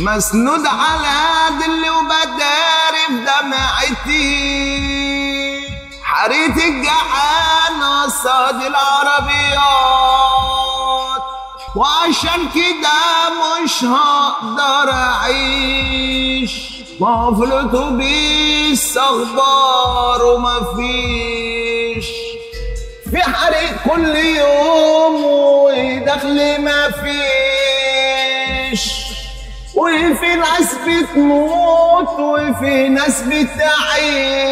مسنود على دلي وبداري بدمعتي، حريت الجعان قصاد العربيات، وعشان كده مش هقدر اعيش. ما في الاتوبيس اخبار ومفيش، في حريق كل يوم ودخل مفيش، وفي ناس بتموت وفي ناس بتعيش،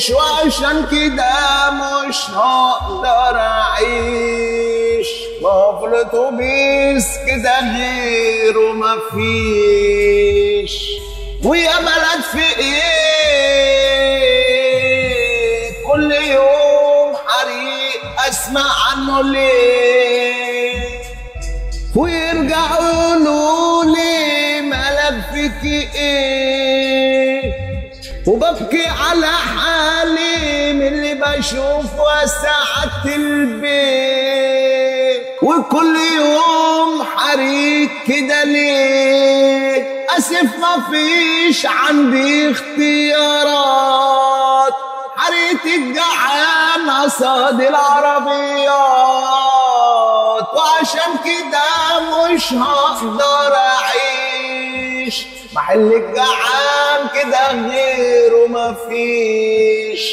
وعشان كده مش هقدر اعيش. ما في الاتوبيس كده غيره مفيش. ويا بلد في ايه كل يوم حريق اسمع عنه ليه، ويرجعوا يقولوا لي مالك فيكي ايه، وببكي على حالي من اللي بشوفه ساعة البيت. وكل يوم حريق كده ليه؟ اسف مفيش عندي اختيارات، حريت الجعان قصاد العربيات، وعشان كده مش هقدر اعيش. محل الجعان كده غيره مفيش.